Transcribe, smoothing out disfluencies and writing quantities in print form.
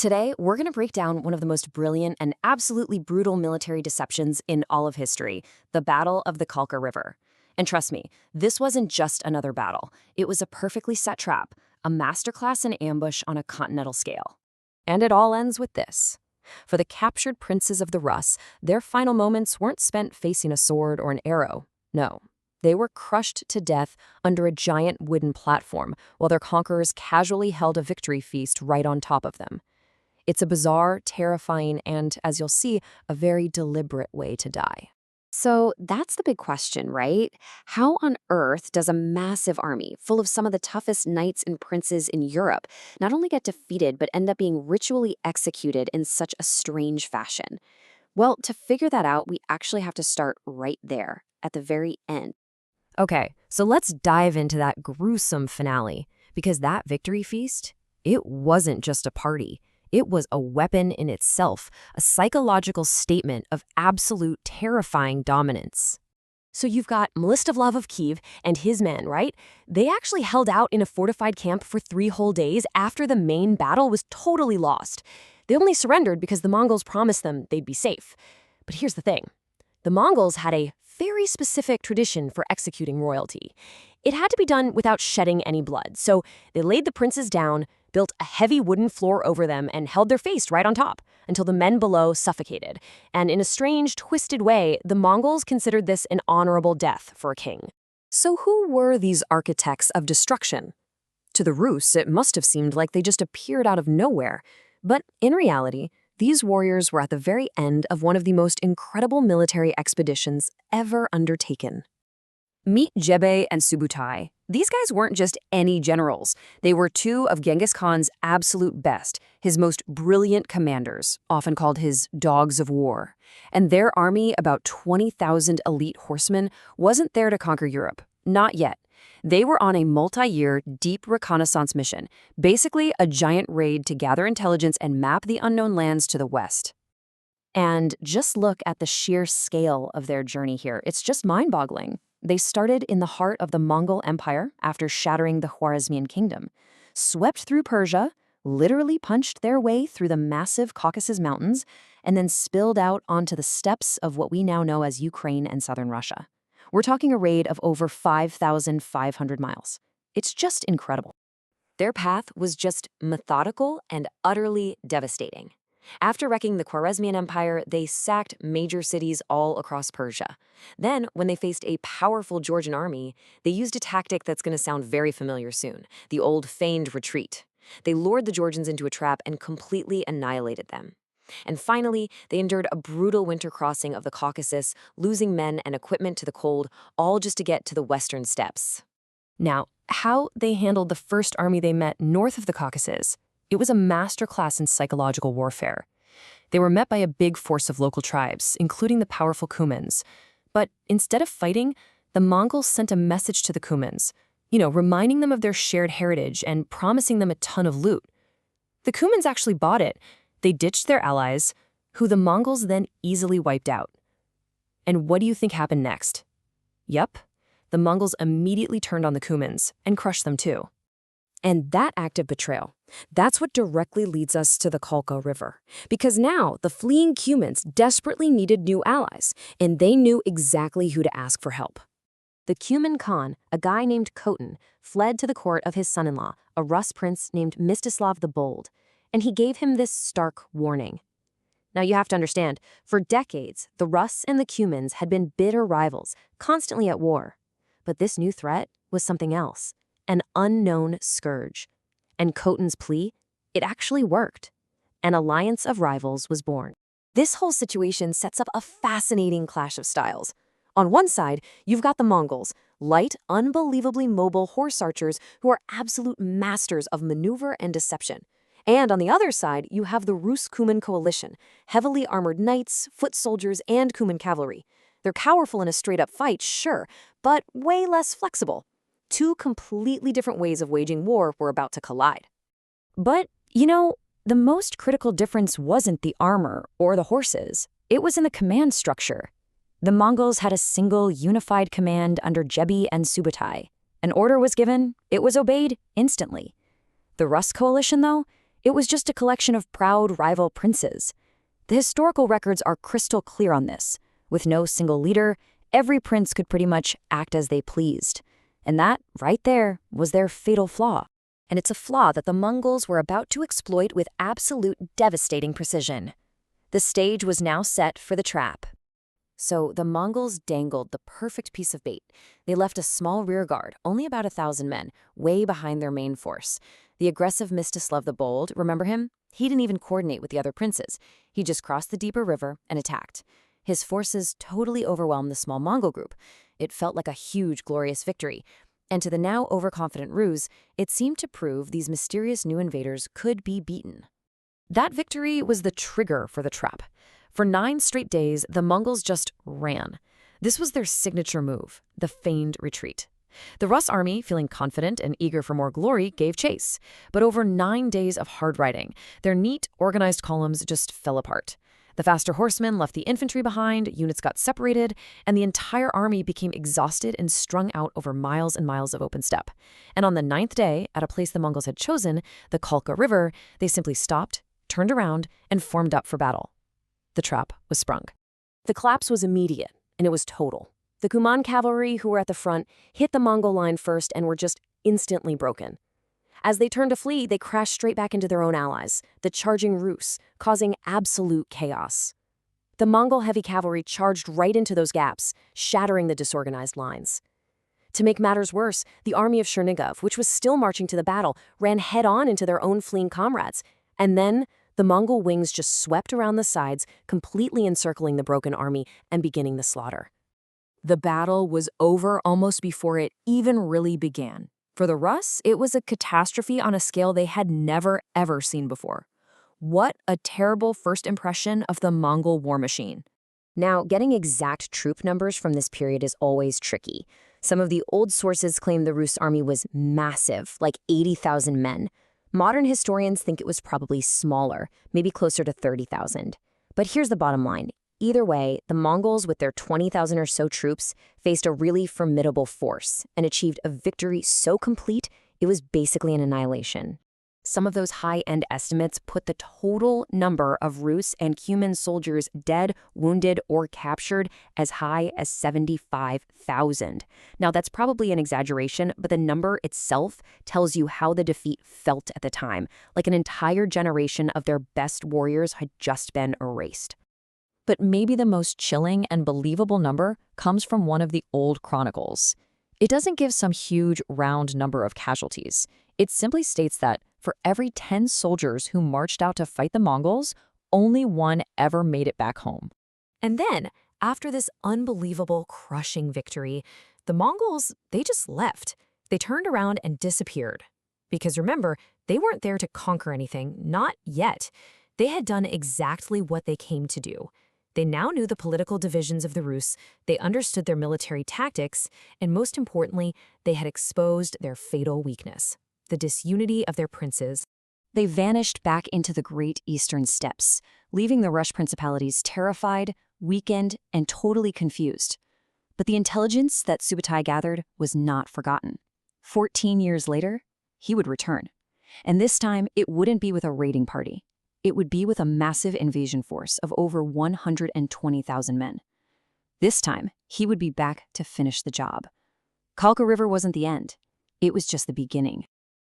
Today, we're going to break down one of the most brilliant and absolutely brutal military deceptions in all of history, the Battle of the Kalka River. And trust me, this wasn't just another battle. It was a perfectly set trap, a masterclass in ambush on a continental scale. And it all ends with this. For the captured princes of the Rus, their final moments weren't spent facing a sword or an arrow. No, they were crushed to death under a giant wooden platform, while their conquerors casually held a victory feast right on top of them. It's a bizarre, terrifying, and, as you'll see, a very deliberate way to die. So that's the big question, right? How on earth does a massive army full of some of the toughest knights and princes in Europe not only get defeated but end up being ritually executed in such a strange fashion? Well, to figure that out, we actually have to start right there, at the very end. Okay, so let's dive into that gruesome finale, because that victory feast, it wasn't just a party. It was a weapon in itself, a psychological statement of absolute terrifying dominance. So you've got Mstislav of Kiev and his men, right? They actually held out in a fortified camp for 3 whole days after the main battle was totally lost. They only surrendered because the Mongols promised them they'd be safe. But here's the thing. The Mongols had a very specific tradition for executing royalty. It had to be done without shedding any blood, so they laid the princes down, built a heavy wooden floor over them, and held their face right on top until the men below suffocated. And in a strange, twisted way, the Mongols considered this an honorable death for a king. So who were these architects of destruction? To the Rus, it must have seemed like they just appeared out of nowhere. But in reality, these warriors were at the very end of one of the most incredible military expeditions ever undertaken. Meet Jebe and Subutai. These guys weren't just any generals. They were 2 of Genghis Khan's absolute best, his most brilliant commanders, often called his dogs of war. And their army, about 20,000 elite horsemen, wasn't there to conquer Europe. Not yet. They were on a multi-year, deep reconnaissance mission, basically a giant raid to gather intelligence and map the unknown lands to the west. And just look at the sheer scale of their journey here. It's just mind-boggling. They started in the heart of the Mongol Empire after shattering the Khwarezmian kingdom, swept through Persia, literally punched their way through the massive Caucasus Mountains, and then spilled out onto the steppes of what we now know as Ukraine and southern Russia. We're talking a raid of over 5,500 miles. It's just incredible. Their path was just methodical and utterly devastating. After wrecking the Khwarezmian Empire, they sacked major cities all across Persia. Then, when they faced a powerful Georgian army, they used a tactic that's going to sound very familiar soon, the old Feigned Retreat. They lured the Georgians into a trap and completely annihilated them. And finally, they endured a brutal winter crossing of the Caucasus, losing men and equipment to the cold, all just to get to the western steppes. Now, how they handled the first army they met north of the Caucasus, it was a masterclass in psychological warfare. They were met by a big force of local tribes, including the powerful Cumans. But instead of fighting, the Mongols sent a message to the Cumans, reminding them of their shared heritage and promising them a ton of loot. The Cumans actually bought it. They ditched their allies, who the Mongols then easily wiped out. And what do you think happened next? Yup, the Mongols immediately turned on the Cumans and crushed them too. And that act of betrayal, that's what directly leads us to the Kalka River. Because now the fleeing Cumans desperately needed new allies, and they knew exactly who to ask for help. The Cuman Khan, a guy named Khotan, fled to the court of his son-in-law, a Rus prince named Mstislav the Bold, and he gave him this stark warning. Now you have to understand, for decades, the Rus and the Cumans had been bitter rivals, constantly at war. But this new threat was something else. An unknown scourge. And Khotan's plea, it actually worked. An alliance of rivals was born. This whole situation sets up a fascinating clash of styles. On one side, you've got the Mongols, light, unbelievably mobile horse archers who are absolute masters of maneuver and deception. And on the other side, you have the Rus-Cuman coalition, heavily armored knights, foot soldiers, and Cuman cavalry. They're powerful in a straight-up fight, sure, but way less flexible. 2 completely different ways of waging war were about to collide. But, the most critical difference wasn't the armor or the horses. It was in the command structure. The Mongols had a single, unified command under Jebe and Subutai. An order was given, it was obeyed instantly. The Rus coalition, though, It was just a collection of proud rival princes. The historical records are crystal clear on this. With no single leader, every prince could pretty much act as they pleased. And that, right there, was their fatal flaw. And it's a flaw that the Mongols were about to exploit with absolute devastating precision. The stage was now set for the trap. So the Mongols dangled the perfect piece of bait. They left a small rear guard, only about 1,000 men, way behind their main force. The aggressive Mstislav the Bold, remember him? He didn't even coordinate with the other princes. He just crossed the deeper river and attacked. His forces totally overwhelmed the small Mongol group. It felt like a huge, glorious victory. And to the now overconfident Rus, it seemed to prove these mysterious new invaders could be beaten. That victory was the trigger for the trap. For 9 straight days, the Mongols just ran. This was their signature move, the Feigned Retreat. The Rus army, feeling confident and eager for more glory, gave chase. But over 9 days of hard riding, their neat, organized columns just fell apart. The faster horsemen left the infantry behind, units got separated, and the entire army became exhausted and strung out over miles and miles of open steppe. And on the 9th day, at a place the Mongols had chosen, the Kalka River, they simply stopped, turned around, and formed up for battle. The trap was sprung. The collapse was immediate, and it was total. The Cuman cavalry, who were at the front, hit the Mongol line first and were just instantly broken. As they turned to flee, they crashed straight back into their own allies, the charging Rus, causing absolute chaos. The Mongol heavy cavalry charged right into those gaps, shattering the disorganized lines. To make matters worse, the army of Chernigov, which was still marching to the battle, ran head-on into their own fleeing comrades. And then the Mongol wings just swept around the sides, completely encircling the broken army and beginning the slaughter. The battle was over almost before it even really began. For the Rus, it was a catastrophe on a scale they had never, ever seen before. What a terrible first impression of the Mongol war machine. Now, getting exact troop numbers from this period is always tricky. Some of the old sources claim the Rus army was massive, like 80,000 men. Modern historians think it was probably smaller, maybe closer to 30,000. But here's the bottom line. Either way, the Mongols, with their 20,000 or so troops, faced a really formidable force and achieved a victory so complete it was basically an annihilation. Some of those high-end estimates put the total number of Rus and Cuman soldiers dead, wounded, or captured as high as 75,000. Now, that's probably an exaggeration, but the number itself tells you how the defeat felt at the time, like an entire generation of their best warriors had just been erased. But maybe the most chilling and believable number comes from one of the old chronicles. It doesn't give some huge round number of casualties. It simply states that for every 10 soldiers who marched out to fight the Mongols, only 1 ever made it back home. And then, after this unbelievable, crushing victory, the Mongols, they just left. They turned around and disappeared. Because remember, they weren't there to conquer anything, not yet. They had done exactly what they came to do. They now knew the political divisions of the Rus, they understood their military tactics, and most importantly, they had exposed their fatal weakness, the disunity of their princes. They vanished back into the great eastern steppes, leaving the Rus principalities terrified, weakened, and totally confused. But the intelligence that Subutai gathered was not forgotten. 14 years later, he would return. And this time, it wouldn't be with a raiding party. It would be with a massive invasion force of over 120,000 men. This time, he would be back to finish the job. Kalka River wasn't the end. It was just the beginning.